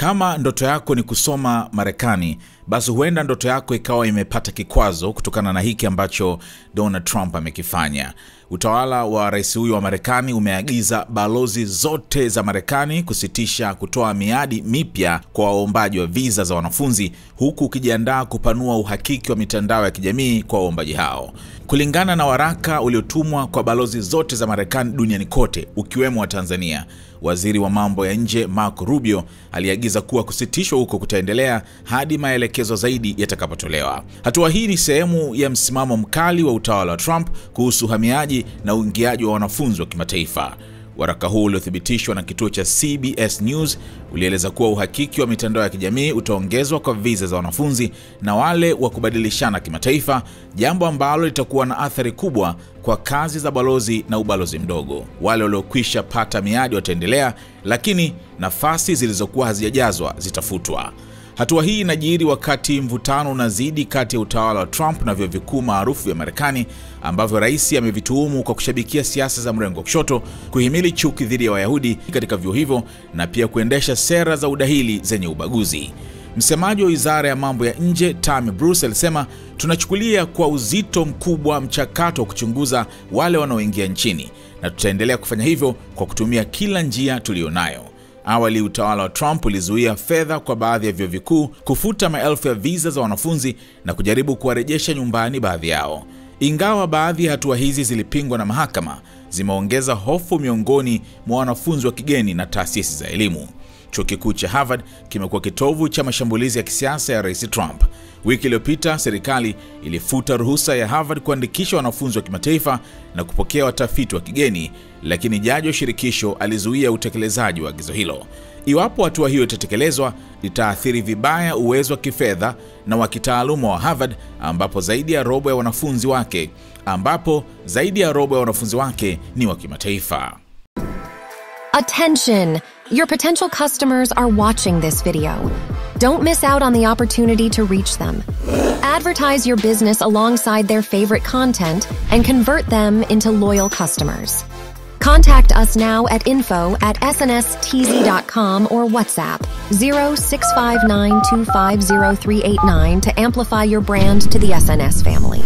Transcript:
Kama ndoto yako ni kusoma Marekani, basi huenda ndoto yako ikawa imepata kikwazo kutokana na hiki ambacho Donald Trump amekifanya. Utawala wa rais huyu wa Marekani umeagiza balozi zote za Marekani kusitisha kutoa miadi mipya kwa waombaji wa visa za wanafunzi, huku ukijiandaa kupanua uhakiki wa mitandao ya kijamii kwa waombaji hao. Kulingana na waraka uliotumwa kwa balozi zote za Marekani duniani kote, ukiwemo wa Tanzania, waziri wa mambo ya nje Marco Rubio aliagiza kuwa kusitishwa huko kutaendelea hadi maelekezo zaidi yatakapotolewa. Hatua hii ni sehemu ya msimamo mkali wa utawala wa Trump kuhusu uhamiaji na uingiaji wa wanafunzi wa kimataifa. Waraka huu uliothibitishwa na kituo cha CBS News ulieleza kuwa uhakiki wa mitandao ya kijamii utaongezwa kwa visa za wanafunzi na wale wa kubadilishana kimataifa, jambo ambalo litakuwa na athari kubwa kwa kazi za balozi na ubalozi mdogo. Wale waliokwisha pata miadi wataendelea, lakini nafasi zilizokuwa hazijajazwa zitafutwa. Hatua hii inajiri wakati mvutano unazidi kati ya utawala wa Trump na vyuo vikuu maarufu vya Marekani ambavyo rais amevituhumu kwa kushabikia siasa za mrengo wa kushoto, kuhimili chuki dhidi ya Wayahudi katika vyuo hivyo na pia kuendesha sera za udahili zenye ubaguzi. Msemaji wa Wizara ya Mambo ya Nje Tammy Bruce alisema, "Tunachukulia kwa uzito mkubwa mchakato wa kuchunguza wale wanaoingia nchini na tutaendelea kufanya hivyo kwa kutumia kila njia tulionayo." Awali utawala wa Trump ulizuia fedha kwa baadhi ya vyuo vikuu, kufuta maelfu ya visa za wanafunzi na kujaribu kuwarejesha nyumbani baadhi yao. Ingawa baadhi ya hatua hizi zilipingwa na mahakama, zimeongeza hofu miongoni mwa wanafunzi wa kigeni na taasisi za elimu. Chuo kikuu cha Harvard kimekuwa kitovu cha mashambulizi ya kisiasa ya Rais Trump. Wiki iliyopita serikali ilifuta ruhusa ya Harvard kuandikisha wanafunzi wa kimataifa na kupokea watafiti wa kigeni, lakini jaji wa shirikisho alizuia utekelezaji wa agizo hilo. Iwapo hatua hiyo itatekelezwa, litaathiri vibaya uwezo wa kifedha na wa kitaaluma wa Harvard, ambapo zaidi ya robo ya wanafunzi wake ni wa kimataifa. Attention! Your potential customers are watching this video. Don't miss out on the opportunity to reach them. Advertise your business alongside their favorite content and convert them into loyal customers. Contact us now at info@snstz.com or WhatsApp 0659250389 to amplify your brand to the SNS family.